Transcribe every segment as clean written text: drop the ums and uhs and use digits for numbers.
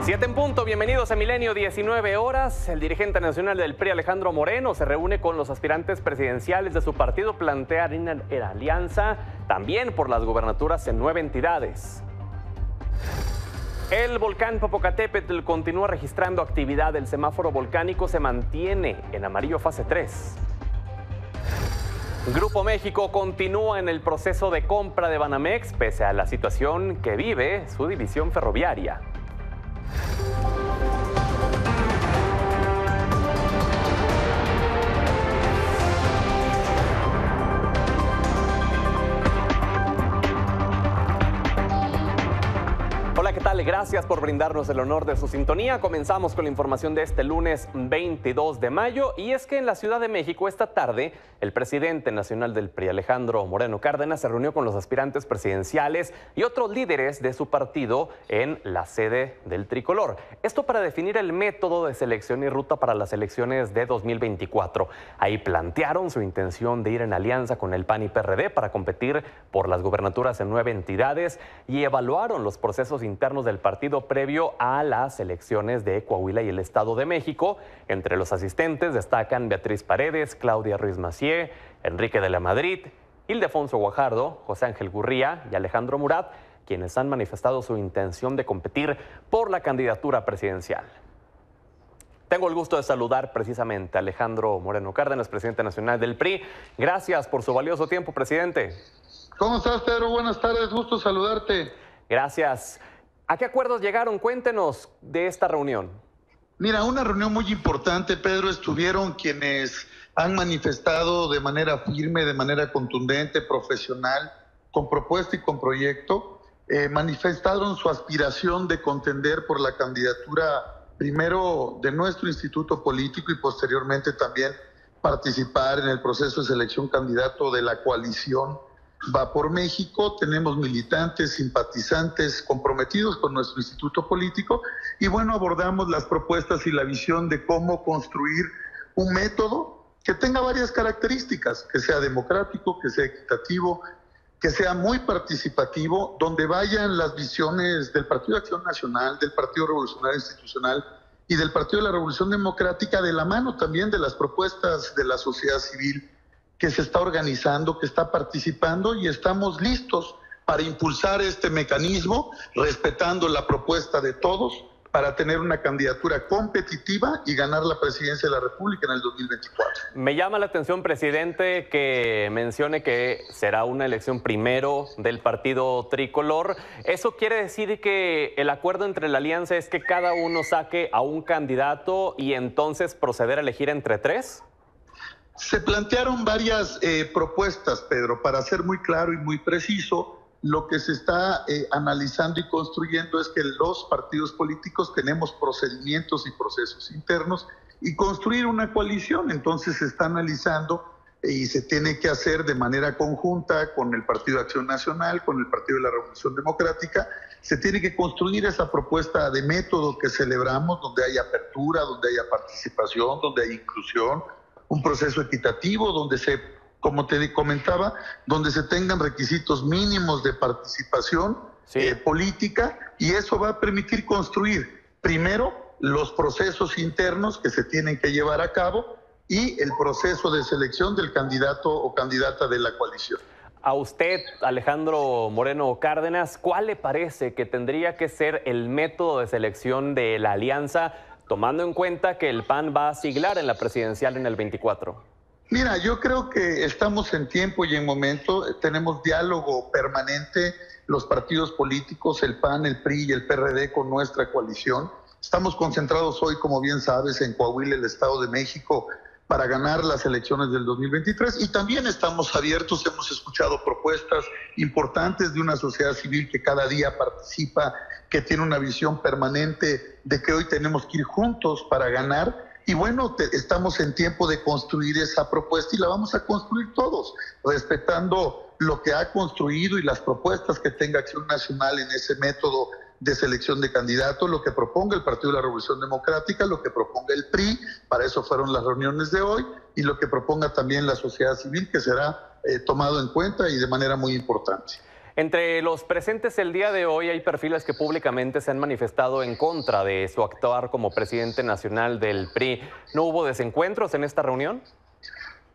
7 en punto, bienvenidos a Milenio, 19 horas. El dirigente nacional del PRI, Alejandro Moreno, se reúne con los aspirantes presidenciales de su partido, plantear una alianza también por las gubernaturas en 9 entidades. El volcán Popocatépetl continúa registrando actividad. El semáforo volcánico se mantiene en amarillo fase 3. Grupo México continúa en el proceso de compra de Banamex, pese a la situación que vive su división ferroviaria. Hola, ¿qué tal? Gracias por brindarnos el honor de su sintonía. Comenzamos con la información de este lunes 22 de mayo. Y es que en la Ciudad de México esta tarde, el presidente nacional del PRI, Alejandro Moreno Cárdenas, se reunió con los aspirantes presidenciales y otros líderes de su partido en la sede del Tricolor. Esto para definir el método de selección y ruta para las elecciones de 2024. Ahí plantearon su intención de ir en alianza con el PAN y PRD para competir por las gubernaturas en 9 entidades y evaluaron los procesos internos del partido previo a las elecciones de Coahuila y el Estado de México. Entre los asistentes destacan Beatriz Paredes, Claudia Ruiz Massieu, Enrique de la Madrid, Ildefonso Guajardo, José Ángel Gurría y Alejandro Murat, quienes han manifestado su intención de competir por la candidatura presidencial. Tengo el gusto de saludar precisamente a Alejandro Moreno Cárdenas, presidente nacional del PRI. Gracias por su valioso tiempo, presidente. ¿Cómo estás, Pedro? Buenas tardes, gusto saludarte. Gracias. ¿A qué acuerdos llegaron? Cuéntenos de esta reunión. Mira, una reunión muy importante, Pedro. Estuvieron quienes han manifestado de manera firme, de manera contundente, profesional, con propuesta y con proyecto, manifestaron su aspiración de contender por la candidatura primero de nuestro instituto político y posteriormente también participar en el proceso de selección candidato de la coalición Va por México. Tenemos militantes, simpatizantes comprometidos con nuestro instituto político y bueno, abordamos las propuestas y la visión de cómo construir un método que tenga varias características, que sea democrático, que sea equitativo, que sea muy participativo, donde vayan las visiones del Partido de Acción Nacional, del Partido Revolucionario Institucional y del Partido de la Revolución Democrática, de la mano también de las propuestas de la sociedad civil que se está organizando, que está participando, y estamos listos para impulsar este mecanismo, respetando la propuesta de todos, para tener una candidatura competitiva y ganar la presidencia de la República en el 2024. Me llama la atención, presidente, que mencione que será una elección primero del partido tricolor. ¿Eso quiere decir que el acuerdo entre la alianza es que cada uno saque a un candidato y entonces proceder a elegir entre 3? Se plantearon varias propuestas, Pedro. Para ser muy claro y muy preciso, lo que se está analizando y construyendo es que los partidos políticos tenemos procedimientos y procesos internos y construir una coalición. Entonces se está analizando y se tiene que hacer de manera conjunta con el Partido de Acción Nacional, con el Partido de la Revolución Democrática. Se tiene que construir esa propuesta de método que celebramos, donde haya apertura, donde haya participación, donde haya inclusión, un proceso equitativo donde como te comentaba, donde se tengan requisitos mínimos de participación política, y eso va a permitir construir primero los procesos internos que se tienen que llevar a cabo y el proceso de selección del candidato o candidata de la coalición. A usted, Alejandro Moreno Cárdenas, ¿cuál le parece que tendría que ser el método de selección de la alianza, tomando en cuenta que el PAN va a siglar en la presidencial en el 24? Mira, yo creo que estamos en tiempo y en momento, tenemos diálogo permanente, los partidos políticos, el PAN, el PRI y el PRD con nuestra coalición. Estamos concentrados hoy, como bien sabes, en Coahuila, el Estado de México, para ganar las elecciones del 2023, y también estamos abiertos, hemos escuchado propuestas importantes de una sociedad civil que cada día participa, que tiene una visión permanente de que hoy tenemos que ir juntos para ganar, y bueno, estamos en tiempo de construir esa propuesta y la vamos a construir todos, respetando lo que ha construido y las propuestas que tenga Acción Nacional en ese método de selección de candidatos, lo que proponga el Partido de la Revolución Democrática, lo que proponga el PRI, para eso fueron las reuniones de hoy, y lo que proponga también la sociedad civil, que será tomado en cuenta y de manera muy importante. Entre los presentes el día de hoy hay perfiles que públicamente se han manifestado en contra de su actuar como presidente nacional del PRI. ¿No hubo desencuentros en esta reunión?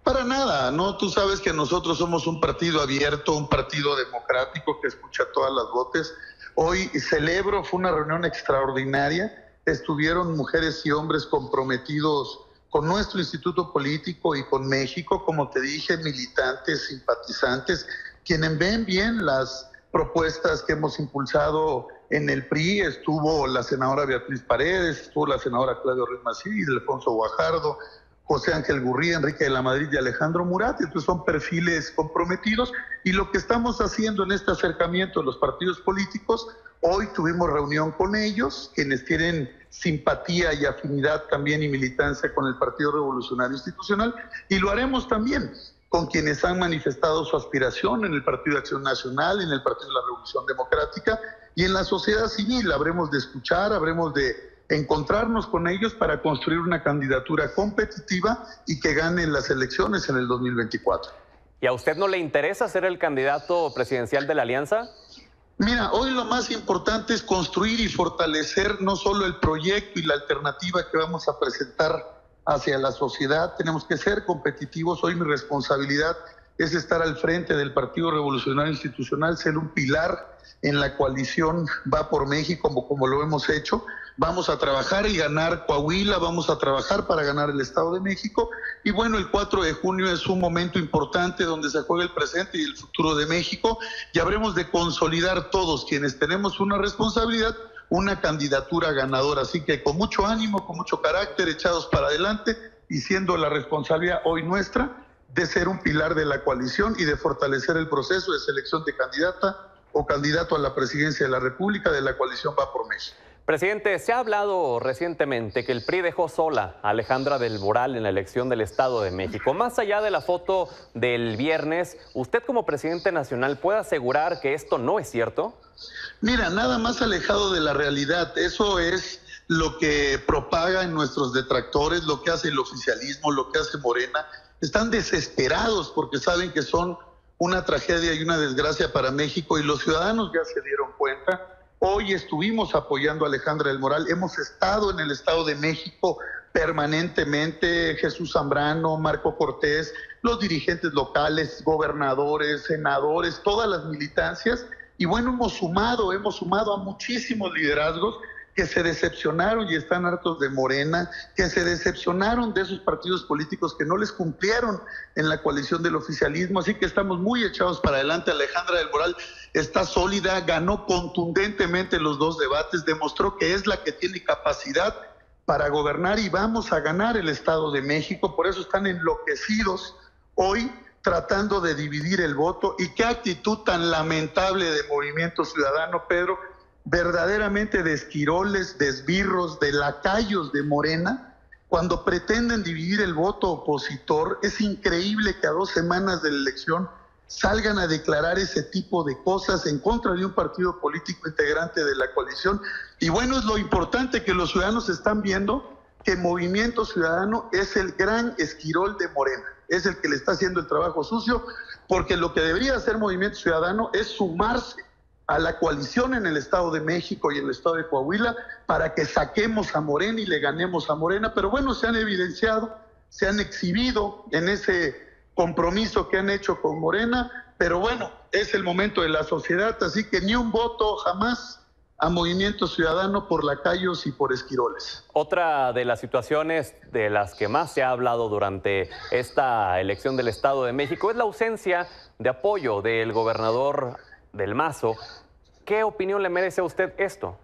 Para nada, ¿no? Tú sabes que nosotros somos un partido abierto, un partido democrático que escucha todas las voces. Hoy celebro, fue una reunión extraordinaria. Estuvieron mujeres y hombres comprometidos con nuestro instituto político y con México, como te dije, militantes, simpatizantes, quienes ven bien las propuestas que hemos impulsado en el PRI. Estuvo la senadora Beatriz Paredes, estuvo la senadora Claudia Ruiz Massieu, Alfonso Guajardo, José Ángel Gurría, Enrique de la Madrid y Alejandro Murat. Entonces son perfiles comprometidos, y lo que estamos haciendo en este acercamiento de los partidos políticos, hoy tuvimos reunión con ellos, quienes tienen simpatía y afinidad también y militancia con el Partido Revolucionario Institucional, y lo haremos también con quienes han manifestado su aspiración en el Partido de Acción Nacional, en el Partido de la Revolución Democrática y en la sociedad civil. Habremos de escuchar, habremos de encontrarnos con ellos para construir una candidatura competitiva y que gane las elecciones en el 2024. ¿Y a usted no le interesa ser el candidato presidencial de la alianza? Mira, hoy lo más importante es construir y fortalecer no solo el proyecto y la alternativa que vamos a presentar hacia la sociedad. Tenemos que ser competitivos. Hoy mi responsabilidad es estar al frente del Partido Revolucionario Institucional, ser un pilar en la coalición Va por México, como lo hemos hecho. Vamos a trabajar y ganar Coahuila, vamos a trabajar para ganar el Estado de México. Y bueno, el 4 de junio es un momento importante donde se juega el presente y el futuro de México, y habremos de consolidar todos quienes tenemos una responsabilidad, una candidatura ganadora. Así que con mucho ánimo, con mucho carácter, echados para adelante, y siendo la responsabilidad hoy nuestra de ser un pilar de la coalición y de fortalecer el proceso de selección de candidata o candidato a la presidencia de la República de la coalición Va por México. Presidente, se ha hablado recientemente que el PRI dejó sola a Alejandra del Moral en la elección del Estado de México. Más allá de la foto del viernes, ¿usted como presidente nacional puede asegurar que esto no es cierto? Mira, nada más alejado de la realidad. Eso es lo que propagan nuestros detractores, lo que hace el oficialismo, lo que hace Morena. Están desesperados porque saben que son una tragedia y una desgracia para México, y los ciudadanos ya se dieron cuenta. Hoy estuvimos apoyando a Alejandra del Moral, hemos estado en el Estado de México permanentemente, Jesús Zambrano, Marco Cortés, los dirigentes locales, gobernadores, senadores, todas las militancias, y bueno, hemos sumado a muchísimos liderazgos que se decepcionaron y están hartos de Morena, que se decepcionaron de esos partidos políticos que no les cumplieron en la coalición del oficialismo. Así que estamos muy echados para adelante. Alejandra del Moral está sólida, ganó contundentemente los dos debates, demostró que es la que tiene capacidad para gobernar, y vamos a ganar el Estado de México. Por eso están enloquecidos hoy tratando de dividir el voto. Y qué actitud tan lamentable de Movimiento Ciudadano, Pedro, verdaderamente de esquiroles, de esbirros, de lacayos de Morena, cuando pretenden dividir el voto opositor. Es increíble que a 2 semanas de la elección salgan a declarar ese tipo de cosas en contra de un partido político integrante de la coalición. Y bueno, es lo importante que los ciudadanos están viendo que Movimiento Ciudadano es el gran esquirol de Morena, es el que le está haciendo el trabajo sucio, porque lo que debería hacer Movimiento Ciudadano es sumarse a la coalición en el Estado de México y en el Estado de Coahuila para que saquemos a Morena y le ganemos a Morena. Pero bueno, se han evidenciado, se han exhibido en ese compromiso que han hecho con Morena, pero bueno, es el momento de la sociedad, así que ni un voto jamás a Movimiento Ciudadano por lacayos y por esquiroles. Otra de las situaciones de las que más se ha hablado durante esta elección del Estado de México es la ausencia de apoyo del gobernador del Mazo. ¿Qué opinión le merece a usted esto?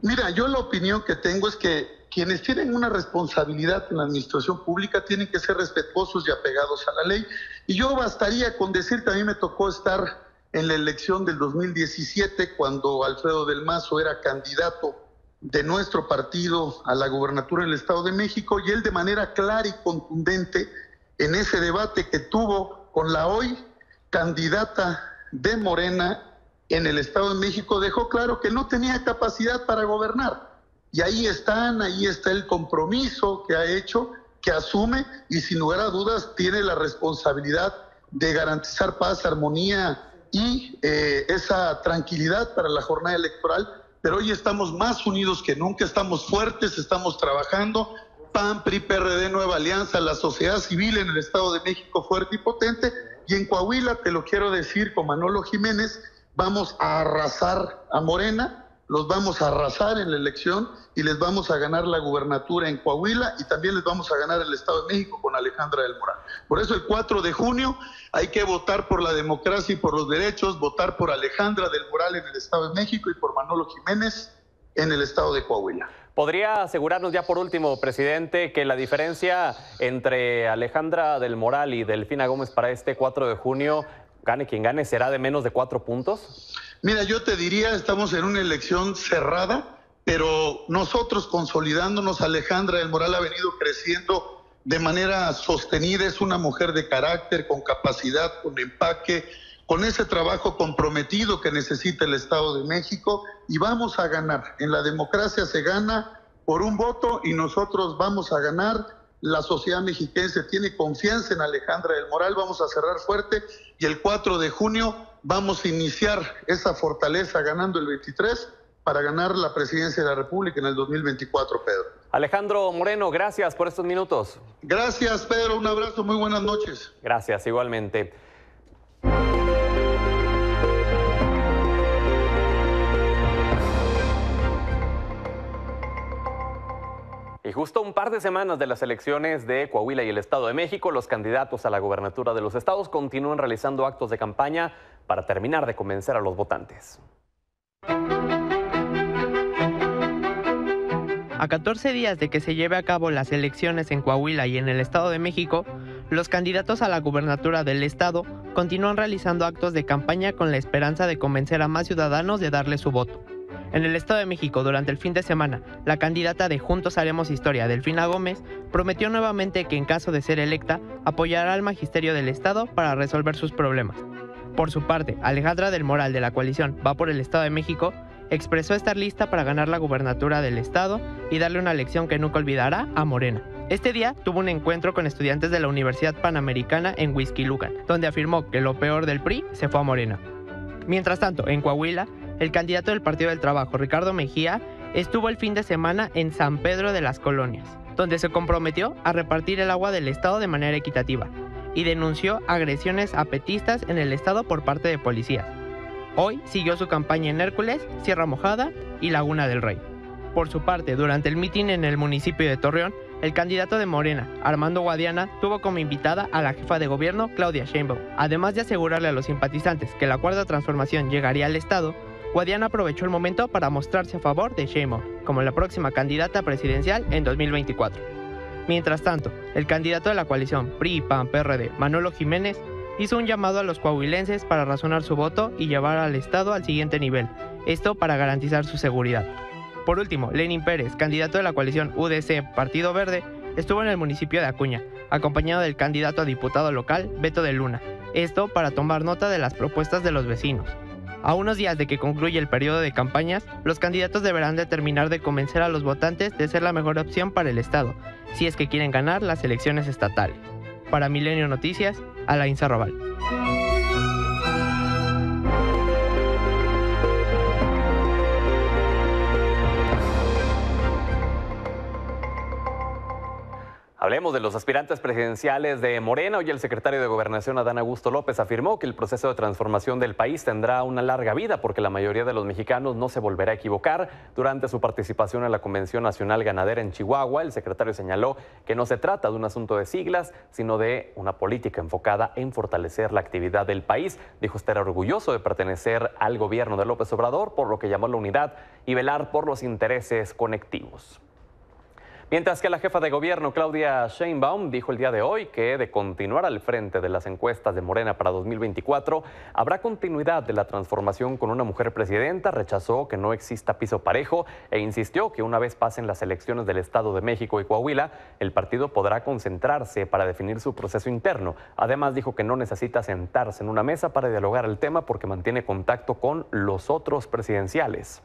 Mira, yo la opinión que tengo es que quienes tienen una responsabilidad en la administración pública tienen que ser respetuosos y apegados a la ley. Y yo bastaría con decir que a mí me tocó estar en la elección del 2017, cuando Alfredo del Mazo era candidato de nuestro partido a la gubernatura del Estado de México, y él de manera clara y contundente en ese debate que tuvo con la hoy candidata de Morena en el Estado de México, dejó claro que no tenía capacidad para gobernar. Y ahí está el compromiso que ha hecho, que asume, y sin lugar a dudas tiene la responsabilidad de garantizar paz, armonía y esa tranquilidad para la jornada electoral, pero hoy estamos más unidos que nunca, estamos fuertes, estamos trabajando, PAN, PRI, PRD, Nueva Alianza, la sociedad civil en el Estado de México fuerte y potente, y en Coahuila, te lo quiero decir con Manolo Jiménez, vamos a arrasar a Morena, los vamos a arrasar en la elección y les vamos a ganar la gubernatura en Coahuila y también les vamos a ganar el Estado de México con Alejandra del Moral. Por eso el 4 de junio hay que votar por la democracia y por los derechos, votar por Alejandra del Moral en el Estado de México y por Manolo Jiménez en el Estado de Coahuila. ¿Podría asegurarnos ya por último, presidente, que la diferencia entre Alejandra del Moral y Delfina Gómez para este 4 de junio, gane quien gane, será de menos de 4 puntos? Mira, yo te diría, estamos en una elección cerrada, pero nosotros consolidándonos, Alejandra del Moral ha venido creciendo de manera sostenida, es una mujer de carácter, con capacidad, con empaque, con ese trabajo comprometido que necesita el Estado de México y vamos a ganar. En la democracia se gana por un voto y nosotros vamos a ganar. La sociedad mexiquense tiene confianza en Alejandra del Moral, vamos a cerrar fuerte y el 4 de junio vamos a iniciar esa fortaleza ganando el 23 para ganar la presidencia de la República en el 2024, Pedro. Alejandro Moreno, gracias por estos minutos. Gracias, Pedro, un abrazo, muy buenas noches. Gracias, igualmente. Y justo un par de semanas de las elecciones de Coahuila y el Estado de México, los candidatos a la gubernatura de los estados continúan realizando actos de campaña para terminar de convencer a los votantes. A 14 días de que se lleve a cabo las elecciones en Coahuila y en el Estado de México, los candidatos a la gubernatura del estado continúan realizando actos de campaña con la esperanza de convencer a más ciudadanos de darle su voto. En el Estado de México, durante el fin de semana, la candidata de Juntos Haremos Historia, Delfina Gómez, prometió nuevamente que en caso de ser electa, apoyará al magisterio del estado para resolver sus problemas. Por su parte, Alejandra del Moral, de la coalición Va por el Estado de México, expresó estar lista para ganar la gubernatura del estado y darle una lección que nunca olvidará a Morena. Este día tuvo un encuentro con estudiantes de la Universidad Panamericana en Huixquilucan, donde afirmó que lo peor del PRI se fue a Morena. Mientras tanto, en Coahuila, el candidato del Partido del Trabajo, Ricardo Mejía, estuvo el fin de semana en San Pedro de las Colonias, donde se comprometió a repartir el agua del estado de manera equitativa y denunció agresiones a petistas en el estado por parte de policías. Hoy siguió su campaña en Hércules, Sierra Mojada y Laguna del Rey. Por su parte, durante el mitin en el municipio de Torreón, el candidato de Morena, Armando Guadiana, tuvo como invitada a la jefa de gobierno, Claudia Sheinbaum. Además de asegurarle a los simpatizantes que la Cuarta Transformación llegaría al estado, Guadiana aprovechó el momento para mostrarse a favor de Sheinbaum como la próxima candidata presidencial en 2024. Mientras tanto, el candidato de la coalición PRI, PAN, PRD, Manolo Jiménez, hizo un llamado a los coahuilenses para razonar su voto y llevar al estado al siguiente nivel, esto para garantizar su seguridad. Por último, Lenín Pérez, candidato de la coalición UDC Partido Verde, estuvo en el municipio de Acuña, acompañado del candidato a diputado local, Beto de Luna, esto para tomar nota de las propuestas de los vecinos. A unos días de que concluya el periodo de campañas, los candidatos deberán determinar de convencer a los votantes de ser la mejor opción para el estado, si es que quieren ganar las elecciones estatales. Para Milenio Noticias, Alain Sarrabal. Hablemos de los aspirantes presidenciales de Morena. Hoy el secretario de Gobernación, Adán Augusto López, afirmó que el proceso de transformación del país tendrá una larga vida porque la mayoría de los mexicanos no se volverá a equivocar. Durante su participación en la Convención Nacional Ganadera en Chihuahua, el secretario señaló que no se trata de un asunto de siglas, sino de una política enfocada en fortalecer la actividad del país. Dijo estar orgulloso de pertenecer al gobierno de López Obrador, por lo que llamó a la unidad y velar por los intereses conectivos. Mientras que la jefa de gobierno, Claudia Sheinbaum, dijo el día de hoy que de continuar al frente de las encuestas de Morena para 2024, habrá continuidad de la transformación con una mujer presidenta, rechazó que no exista piso parejo e insistió que una vez pasen las elecciones del Estado de México y Coahuila, el partido podrá concentrarse para definir su proceso interno. Además, dijo que no necesita sentarse en una mesa para dialogar el tema porque mantiene contacto con los otros presidenciales.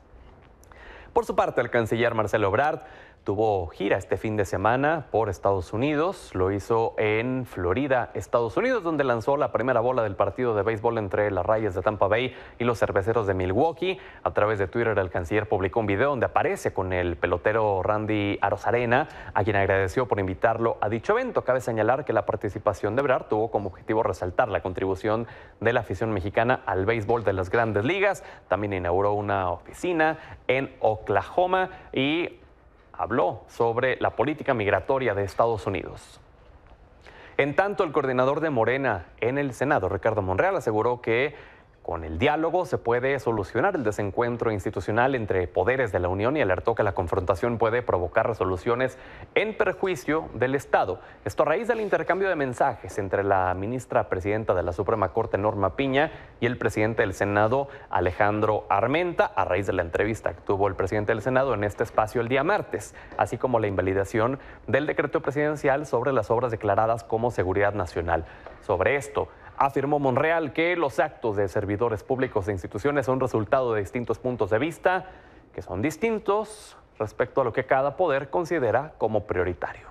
Por su parte, el canciller Marcelo Ebrard tuvo gira este fin de semana por Estados Unidos. Lo hizo en Florida, Estados Unidos, donde lanzó la primera bola del partido de béisbol entre las Rayas de Tampa Bay y los Cerveceros de Milwaukee. A través de Twitter, el canciller publicó un video donde aparece con el pelotero Randy Arozarena, a quien agradeció por invitarlo a dicho evento. Cabe señalar que la participación de Ebrard tuvo como objetivo resaltar la contribución de la afición mexicana al béisbol de las Grandes Ligas. También inauguró una oficina en Oklahoma y habló sobre la política migratoria de Estados Unidos. En tanto, el coordinador de Morena en el Senado, Ricardo Monreal, aseguró que con el diálogo se puede solucionar el desencuentro institucional entre poderes de la Unión y alertó que la confrontación puede provocar resoluciones en perjuicio del Estado. Esto a raíz del intercambio de mensajes entre la ministra presidenta de la Suprema Corte, Norma Piña, y el presidente del Senado, Alejandro Armenta, a raíz de la entrevista que tuvo el presidente del Senado en este espacio el día martes, así como la invalidación del decreto presidencial sobre las obras declaradas como seguridad nacional. Sobre esto, afirmó Monreal que los actos de servidores públicos e instituciones son resultado de distintos puntos de vista, que son distintos respecto a lo que cada poder considera como prioritario.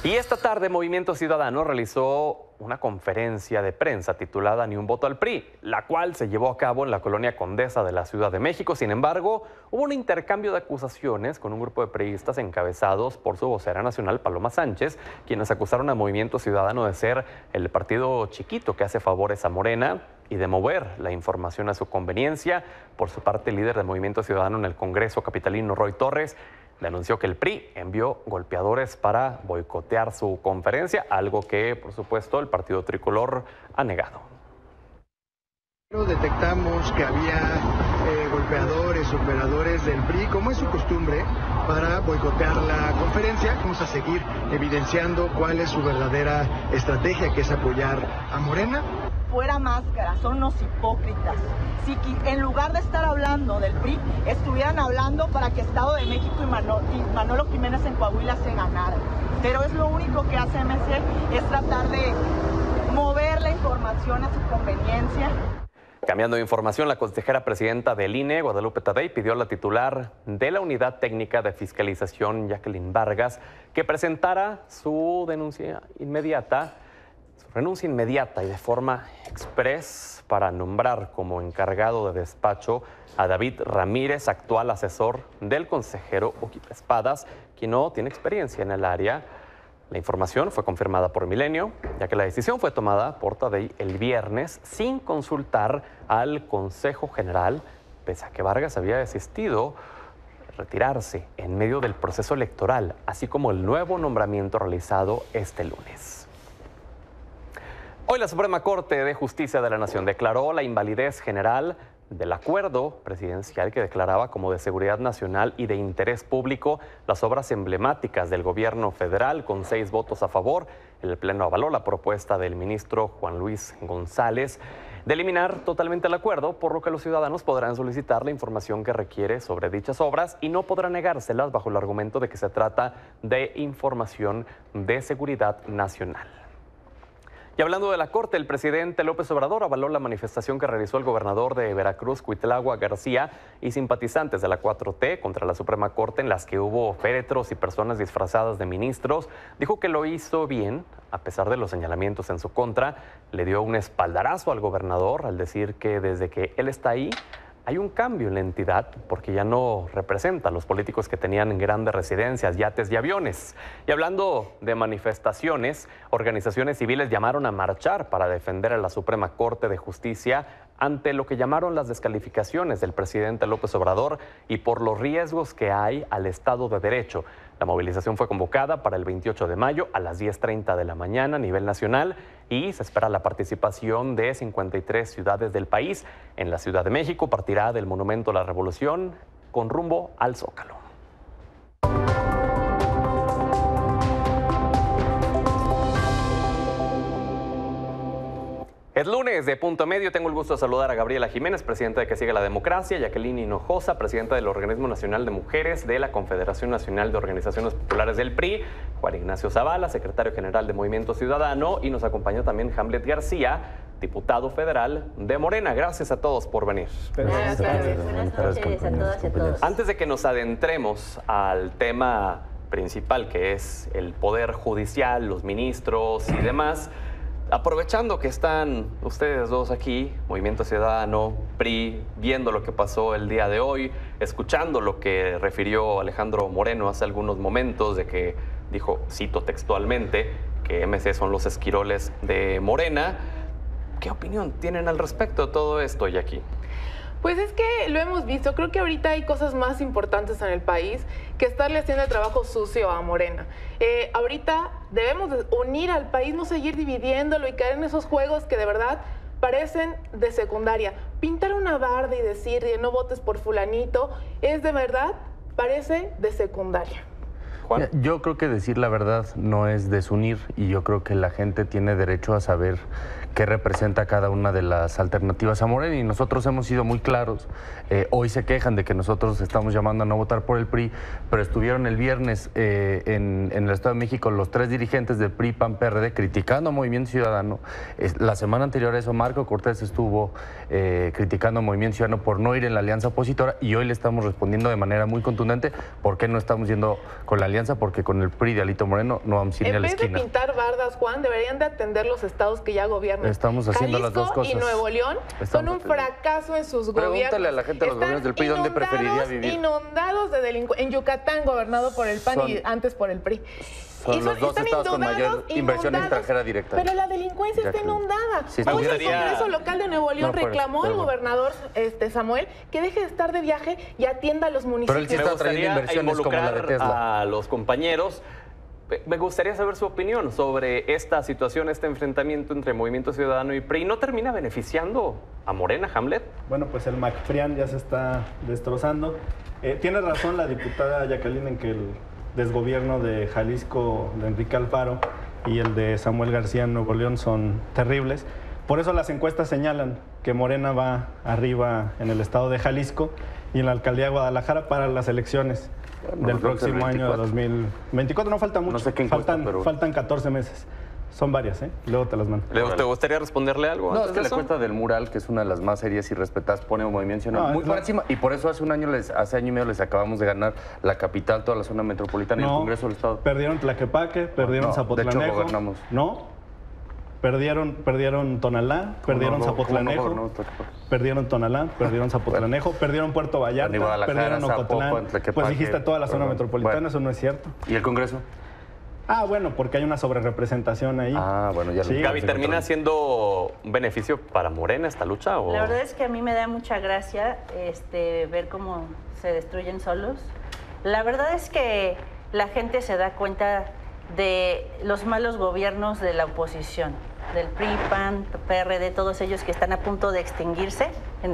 Y esta tarde Movimiento Ciudadano realizó una conferencia de prensa titulada Ni un voto al PRI, la cual se llevó a cabo en la colonia Condesa de la Ciudad de México. Sin embargo, hubo un intercambio de acusaciones con un grupo de priistas encabezados por su vocera nacional, Paloma Sánchez, quienes acusaron a Movimiento Ciudadano de ser el partido chiquito que hace favores a Morena y de mover la información a su conveniencia. Por su parte, el líder de Movimiento Ciudadano en el Congreso capitalino, Roy Torres, denunció que el PRI envió golpeadores para boicotear su conferencia, algo que, por supuesto, el partido tricolor ha negado. Detectamos que había golpeadores, operadores del PRI, como es su costumbre, para boicotear la conferencia. Vamos a seguir evidenciando cuál es su verdadera estrategia, que es apoyar a Morena. Fuera máscara, son unos hipócritas. Si en lugar de estar hablando del PRI, estuvieran hablando para que Estado de México y Manolo Jiménez en Coahuila se ganaran. Pero es lo único que hace MC, es tratar de mover la información a su conveniencia. Cambiando de información, la consejera presidenta del INE, Guadalupe Tadei, pidió a la titular de la Unidad Técnica de Fiscalización, Jacqueline Vargas, que presentara su renuncia inmediata y de forma express para nombrar como encargado de despacho a David Ramírez, actual asesor del consejero Oquip Espadas, quien no tiene experiencia en el área. La información fue confirmada por Milenio, ya que la decisión fue tomada por Tadei el viernes sin consultar al Consejo General, pese a que Vargas había desistido retirarse en medio del proceso electoral, así como el nuevo nombramiento realizado este lunes. Hoy la Suprema Corte de Justicia de la Nación declaró la invalidez general del acuerdo presidencial que declaraba como de seguridad nacional y de interés público las obras emblemáticas del gobierno federal. Con 6 votos a favor, el Pleno avaló la propuesta del ministro Juan Luis González de eliminar totalmente el acuerdo, por lo que los ciudadanos podrán solicitar la información que requiere sobre dichas obras y no podrán negárselas bajo el argumento de que se trata de información de seguridad nacional. Y hablando de la Corte, el presidente López Obrador avaló la manifestación que realizó el gobernador de Veracruz, Cuitlagua García, y simpatizantes de la 4T contra la Suprema Corte, en las que hubo féretros y personas disfrazadas de ministros. Dijo que lo hizo bien, a pesar de los señalamientos en su contra. Le dio un espaldarazo al gobernador al decir que desde que él está ahí, hay un cambio en la entidad porque ya no representa a los políticos que tenían grandes residencias, yates y aviones. Y hablando de manifestaciones, organizaciones civiles llamaron a marchar para defender a la Suprema Corte de Justicia ante lo que llamaron las descalificaciones del presidente López Obrador y por los riesgos que hay al Estado de Derecho. La movilización fue convocada para el 28 de mayo a las 10:30 de la mañana a nivel nacional y se espera la participación de 53 ciudades del país. En la Ciudad de México partirá del Monumento a la Revolución con rumbo al Zócalo. Es lunes de Punto Medio. Tengo el gusto de saludar a Gabriela Jiménez, presidenta de Que Siga la Democracia, Jacqueline Hinojosa, presidenta del Organismo Nacional de Mujeres de la Confederación Nacional de Organizaciones Populares del PRI, Juan Ignacio Zavala, secretario general de Movimiento Ciudadano, y nos acompaña también Hamlet García, diputado federal de Morena. Gracias a todos por venir. Buenas noches a todas y a todos. Antes de que nos adentremos al tema principal, que es el Poder Judicial, los ministros y demás, aprovechando que están ustedes dos aquí, Movimiento Ciudadano, PRI, viendo lo que pasó el día de hoy, escuchando lo que refirió Alejandro Moreno hace algunos momentos, de que dijo, cito textualmente, que MC son los esquiroles de Morena. ¿Qué opinión tienen al respecto de todo esto, Jackie? Pues es que lo hemos visto, creo que ahorita hay cosas más importantes en el país que estarle haciendo el trabajo sucio a Morena. Ahorita debemos unir al país, no seguir dividiéndolo y caer en esos juegos que de verdad parecen de secundaria. Pintar una barda y decir no votes por fulanito es de verdad, parece de secundaria. Juan. Yo creo que decir la verdad no es desunir, y yo creo que la gente tiene derecho a saber qué representa cada una de las alternativas a Morena, y nosotros hemos sido muy claros. Hoy se quejan de que nosotros estamos llamando a no votar por el PRI, pero estuvieron el viernes en el Estado de México los 3 dirigentes del PRI, PAN, PRD criticando a Movimiento Ciudadano. La semana anterior a eso, Marco Cortés estuvo criticando a Movimiento Ciudadano por no ir en la alianza opositora, y hoy le estamos respondiendo de manera muy contundente por qué no estamos yendo con la alianza, porque con el PRI de Alito Moreno no vamos a ir ni a la esquina. En vez de pintar bardas, Juan, deberían de atender los estados que ya gobiernan. Estamos haciendo Jalisco las dos cosas. Y Nuevo León son un fracaso en sus gobiernos. Pregúntale a la gente de los gobiernos del PRI dónde preferiría vivir. Inundados de delincuencia. En Yucatán, gobernado por el PAN y antes por el PRI. Son los dos estados con mayor inversión extranjera directa. Pero la delincuencia está inundada. Sí, hoy el Congreso Local de Nuevo León reclamó al gobernador Samuel que deje de estar de viaje y atienda a los municipios. Pero él sí está trayendo inversiones como la de Tesla. A los compañeros. Me gustaría saber su opinión sobre esta situación, este enfrentamiento entre Movimiento Ciudadano y PRI. ¿No termina beneficiando a Morena, Hamlet? Bueno, pues el McFrian ya se está destrozando. Tiene razón la diputada Jacqueline en que el desgobierno de Jalisco de Enrique Alfaro y el de Samuel García en Nuevo León son terribles. Por eso las encuestas señalan que Morena va arriba en el estado de Jalisco y en la alcaldía de Guadalajara para las elecciones del próximo año de 2024. No falta mucho, no sé qué encuesta, faltan 14 meses. Son varias, ¿eh? Luego te las mando. ¿Te gustaría responderle algo? No, es que la encuesta del Mural, que es una de las más serias y respetadas, pone un Movimiento muy por encima. Y por eso hace año y medio les acabamos de ganar la capital, toda la zona metropolitana y el Congreso del Estado. Perdieron Tlaquepaque, perdieron Zapotlanejo. De hecho, gobernamos. No. Perdieron Tonalá, perdieron Zapotlanejo, perdieron Tonalá, perdieron Zapotlanejo, perdieron Puerto Vallarta, perdieron Ocotlán. Pues dijiste toda la zona metropolitana, eso no es cierto. ¿Y el Congreso? Bueno, porque hay una sobrerepresentación ahí. Bueno, ya sí, Gaby, ¿termina siendo un beneficio para Morena esta lucha? ¿O? La verdad es que a mí me da mucha gracia ver cómo se destruyen solos. La verdad es que la gente se da cuenta de los malos gobiernos de la oposición, del PRI, PAN, PRD, todos ellos que están a punto de extinguirse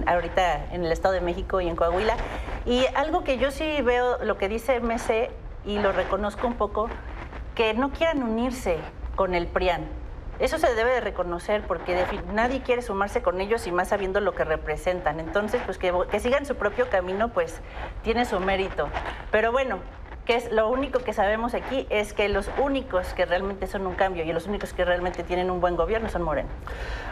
ahorita en el Estado de México y en Coahuila. Y algo que yo sí veo, lo que dice MC, y lo reconozco un poco, que no quieran unirse con el PRIAN. Eso se debe de reconocer porque nadie quiere sumarse con ellos y más sabiendo lo que representan. Entonces, pues que sigan su propio camino, pues tiene su mérito. Pero bueno, que es lo único que sabemos aquí es que los únicos que realmente son un cambio y los únicos que realmente tienen un buen gobierno son Morena.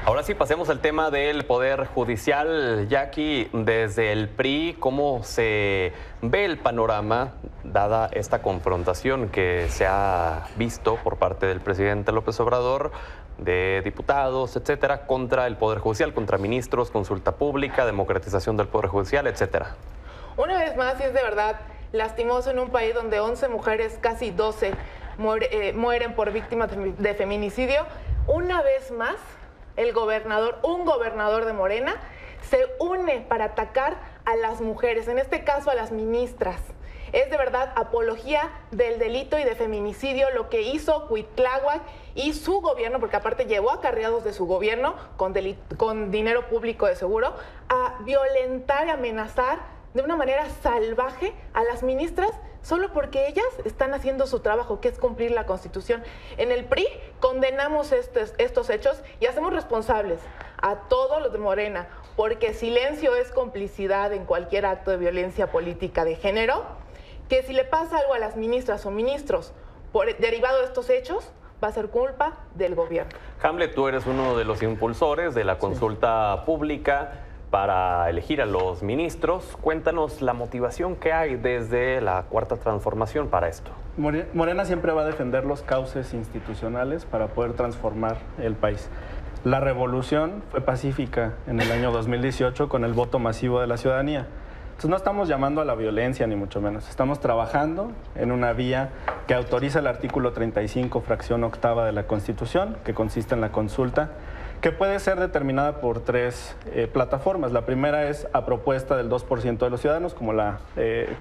Ahora sí, pasemos al tema del Poder Judicial. Jackie, desde el PRI, ¿cómo se ve el panorama dada esta confrontación que se ha visto por parte del presidente López Obrador, de diputados, etcétera, contra el Poder Judicial, contra ministros, consulta pública, democratización del Poder Judicial, etcétera? Una vez más, y es de verdad lastimoso en un país donde 11 mujeres, casi 12, mueren por víctimas de feminicidio. Una vez más, un gobernador de Morena, se une para atacar a las mujeres, en este caso a las ministras. Es de verdad apología del delito y de feminicidio lo que hizo Cuitláhuac y su gobierno, porque aparte llevó acarreados de su gobierno con dinero público de seguro, a violentar y amenazar de una manera salvaje a las ministras solo porque ellas están haciendo su trabajo, que es cumplir la Constitución. En el PRI condenamos estos hechos y hacemos responsables a todos los de Morena, porque silencio es complicidad en cualquier acto de violencia política de género, que si le pasa algo a las ministras o ministros derivado de estos hechos, va a ser culpa del gobierno. Hamlet, tú eres uno de los impulsores de la consulta pública para elegir a los ministros. Cuéntanos la motivación que hay desde la Cuarta Transformación para esto. Morena siempre va a defender los cauces institucionales para poder transformar el país. La revolución fue pacífica en el año 2018 con el voto masivo de la ciudadanía. Entonces no estamos llamando a la violencia ni mucho menos. Estamos trabajando en una vía que autoriza el artículo 35, fracción octava de la Constitución, que consiste en la consulta, que puede ser determinada por tres plataformas. La primera es a propuesta del 2% de los ciudadanos, como la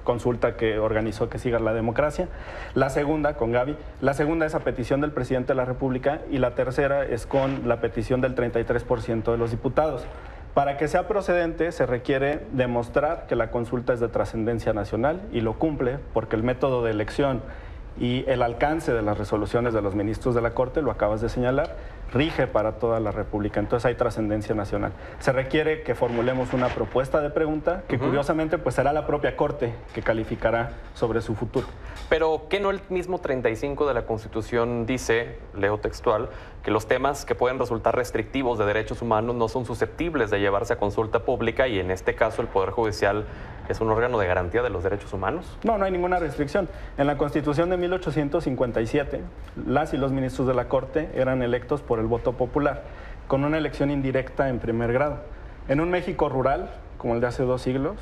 consulta que organizó Que Siga la Democracia. La segunda, con Gaby, la segunda es a petición del presidente de la República y la tercera es con la petición del 33% de los diputados. Para que sea procedente se requiere demostrar que la consulta es de trascendencia nacional y lo cumple porque el método de elección y el alcance de las resoluciones de los ministros de la Corte, lo acabas de señalar, rige para toda la República. Entonces hay trascendencia nacional. Se requiere que formulemos una propuesta de pregunta que curiosamente pues será la propia Corte que calificará sobre su futuro. Pero ¿qué no el mismo 35 de la Constitución dice, leo textual, que los temas que pueden resultar restrictivos de derechos humanos no son susceptibles de llevarse a consulta pública y en este caso el Poder Judicial es un órgano de garantía de los derechos humanos? No, no hay ninguna restricción. En la Constitución de 1857, las y los ministros de la Corte eran electos por el voto popular, con una elección indirecta en primer grado. En un México rural, como el de hace 2 siglos,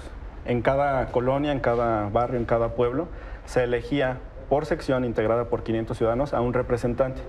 en cada colonia, en cada barrio, en cada pueblo, se elegía por sección integrada por 500 ciudadanos a un representante.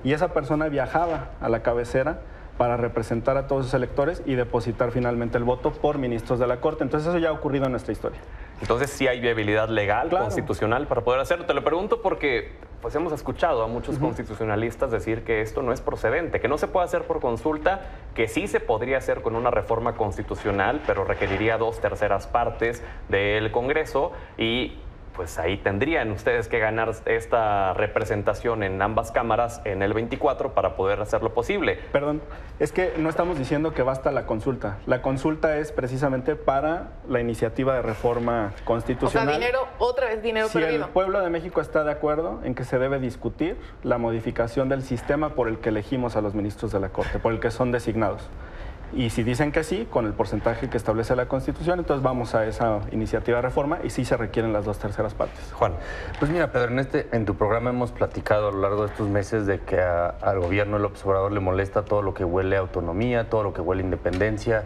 Y esa persona viajaba a la cabecera para representar a todos sus electores y depositar finalmente el voto por ministros de la Corte. Entonces eso ya ha ocurrido en nuestra historia. Entonces sí hay viabilidad legal, claro, constitucional para poder hacerlo. Te lo pregunto porque pues hemos escuchado a muchos constitucionalistas decir que esto no es procedente, que no se puede hacer por consulta, que sí se podría hacer con una reforma constitucional, pero requeriría 2/3 partes del Congreso y pues ahí tendrían ustedes que ganar esta representación en ambas cámaras en el 24 para poder hacerlo posible. Perdón, es que no estamos diciendo que basta la consulta. La consulta es precisamente para la iniciativa de reforma constitucional. O sea, dinero, otra vez dinero perdido. Si el pueblo de México está de acuerdo en que se debe discutir la modificación del sistema por el que elegimos a los ministros de la Corte, por el que son designados. Y si dicen que sí, con el porcentaje que establece la Constitución, entonces vamos a esa iniciativa de reforma y sí se requieren las 2/3 partes. Juan. Pues mira, Pedro, en tu programa hemos platicado a lo largo de estos meses de que al gobierno de López Obrador le molesta todo lo que huele a autonomía, todo lo que huele a independencia,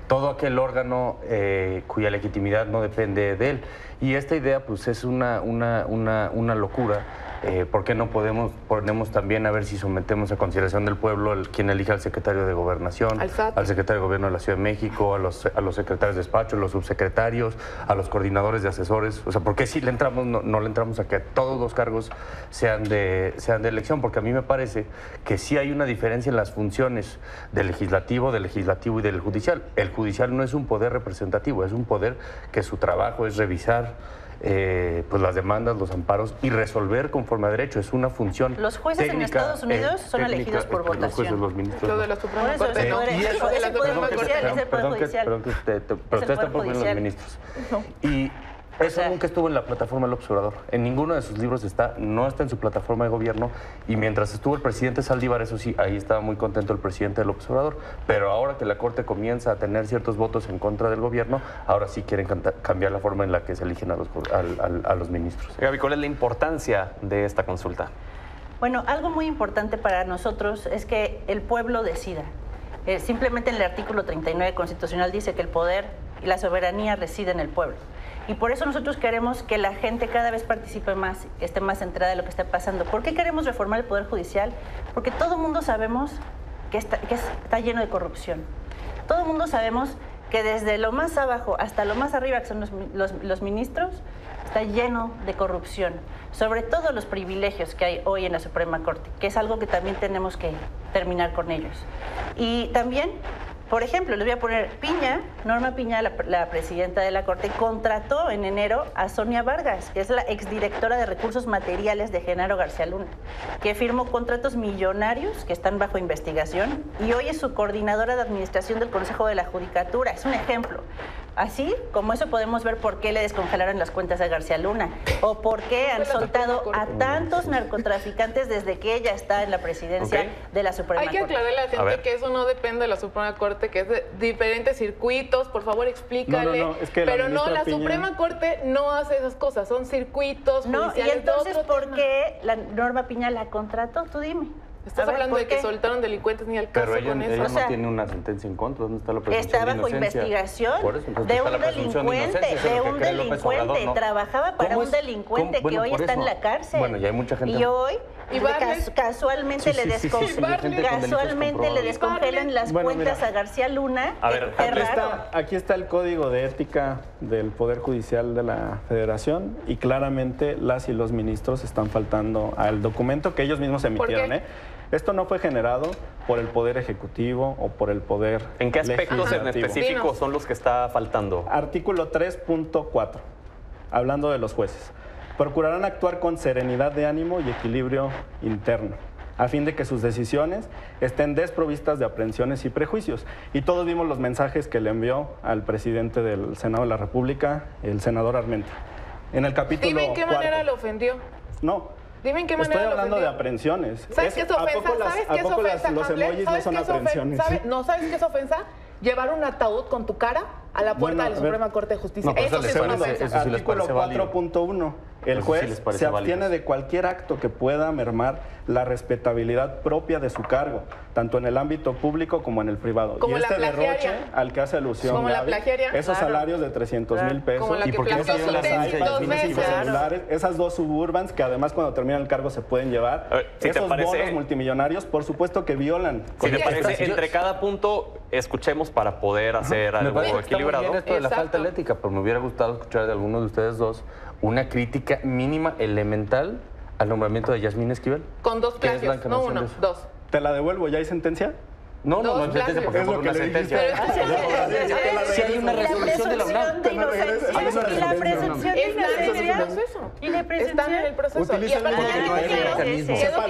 todo aquel órgano cuya legitimidad no depende de él. Y esta idea pues es una locura. ¿Por qué no ponemos también a ver si sometemos a consideración del pueblo quien elija al secretario de Gobernación, al secretario de Gobierno de la Ciudad de México, a los secretarios de despacho, a los subsecretarios, a los coordinadores de asesores? O sea, ¿por qué si le entramos, no le entramos a que todos los cargos sean de elección? Porque a mí me parece que sí hay una diferencia en las funciones del legislativo y del judicial. El judicial no es un poder representativo, es un poder que su trabajo es revisar pues las demandas, los amparos y resolver conforme a derecho. Es una función Los jueces técnica, en Estados Unidos son elegidos por votación. Los jueces, los ministros. Lo de la Suprema Por eso Corte, ¿no? es el Poder Judicial, es el Poder Judicial. Perdón que pero ustedes tampoco ven los ministros. No. Y eso nunca estuvo en la plataforma del López Obrador. En ninguno de sus libros no está en su plataforma de gobierno. Y mientras estuvo el presidente Saldívar, eso sí, ahí estaba muy contento el presidente López Obrador. Pero ahora que la Corte comienza a tener ciertos votos en contra del gobierno, ahora sí quieren cambiar la forma en la que se eligen a los ministros. Gaby, ¿cuál es la importancia de esta consulta? Bueno, algo muy importante para nosotros es que el pueblo decida. Simplemente en el artículo 39 constitucional dice que el poder y la soberanía reside en el pueblo. Y por eso nosotros queremos que la gente cada vez participe más, esté más enterada de lo que está pasando. ¿Por qué queremos reformar el Poder Judicial? Porque todo el mundo sabemos que está lleno de corrupción. Todo el mundo sabemos que desde lo más abajo hasta lo más arriba, que son los ministros, está lleno de corrupción. Sobre todo los privilegios que hay hoy en la Suprema Corte, que es algo que también tenemos que terminar con ellos. Y también, por ejemplo, les voy a poner Norma Piña, la presidenta de la Corte, contrató en enero a Sonia Vargas, que es la exdirectora de Recursos Materiales de Genaro García Luna, que firmó contratos millonarios que están bajo investigación y hoy es su coordinadora de administración del Consejo de la Judicatura. Es un ejemplo. Así como eso podemos ver por qué le descongelaron las cuentas a García Luna o por qué han soltado a tantos narcotraficantes desde que ella está en la presidencia de la Suprema Corte. Hay que aclararle a la gente que eso no depende de la Suprema Corte, que es de diferentes circuitos. Por favor, explícale. Es que pero la Suprema Corte no hace esas cosas, son circuitos judiciales. Y entonces, ¿por qué la Norma Piña la contrató? Tú dime. Estás hablando de que soltaron delincuentes ni al caso con eso. Pero ella no tiene una sentencia en contra. ¿Dónde está la presunción está bajo investigación de un delincuente. Trabajaba para un delincuente que hoy está en la cárcel. Bueno, ya hay mucha gente. Y hoy casualmente le descongelan las cuentas a García Luna. A ver, aquí está el Código de Ética del Poder Judicial de la Federación y claramente las y los ministros están faltando al documento que ellos mismos emitieron. Esto no fue generado por el Poder Ejecutivo o por el Poder ¿En qué aspectos en específico son los que está faltando? Artículo 3.4, hablando de los jueces. Procurarán actuar con serenidad de ánimo y equilibrio interno, a fin de que sus decisiones estén desprovistas de aprensiones y prejuicios. Y todos vimos los mensajes que le envió al presidente del Senado de la República, el senador Armenta. En el capítulo Dime en qué manera lo ofendió. No. Dime en qué manera Estoy hablando lo de aprehensiones. ¿Sabes qué es ofensa? Los emojis no son aprehensiones? ¿Sabes qué es ofensa? Llevar un ataúd con tu cara a la puerta de la Suprema Corte de Justicia. Eso sí es una ofensa. Artículo 4.1. El juez se abstiene de cualquier acto que pueda mermar la respetabilidad propia de su cargo, tanto en el ámbito público como en el privado. Como y este derroche al que hace alusión como Gaby, la plagiaria, esos salarios de 300,000 pesos, como la que plantó sus tesis 2 veces. Esas dos suburbans que además cuando terminan el cargo se pueden llevar, esos bonos multimillonarios, por supuesto que violan. Si te parece, entre cada punto escuchemos para poder hacer algo equilibrado. Bien esto de la falta de ética, pero me hubiera gustado escuchar de alguno de ustedes dos una crítica mínima, elemental, al nombramiento de Yasmín Esquivel. Con 2 plagios, no 1, 2. ¿Te la devuelvo? ¿Ya hay sentencia? No hay sentencia porque fue una sentencia. Si hay una resolución de la UNAM. Y la presunción de inocencia. Están en el proceso. Y aparte quedó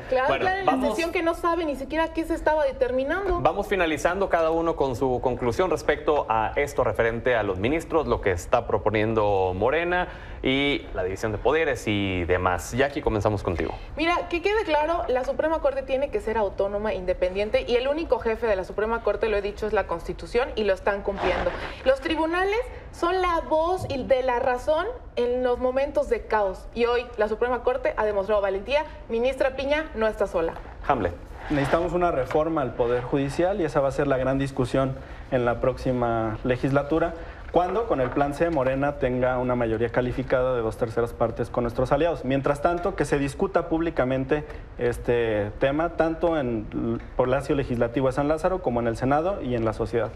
clara en la sesión que no sabe ni siquiera qué se estaba determinando. Vamos finalizando cada uno con su conclusión respecto a esto referente a los ministros, lo que está proponiendo Morena y la división de poderes y demás. Jackie, comenzamos contigo. Mira, que quede claro, la Suprema Corte tiene que ser autónoma, independiente, y el único jefe de la Suprema Corte, lo he dicho, es la Constitución y lo están cumpliendo. Los tribunales son la voz de la razón en los momentos de caos y hoy la Suprema Corte ha demostrado valentía. Ministra Piña no está sola. Hamlet. Necesitamos una reforma al Poder Judicial y esa va a ser la gran discusión en la próxima legislatura, cuando con el plan C Morena tenga una mayoría calificada de 2/3 partes con nuestros aliados. Mientras tanto, que se discuta públicamente este tema, tanto en el Palacio Legislativo de San Lázaro como en el Senado y en la sociedad.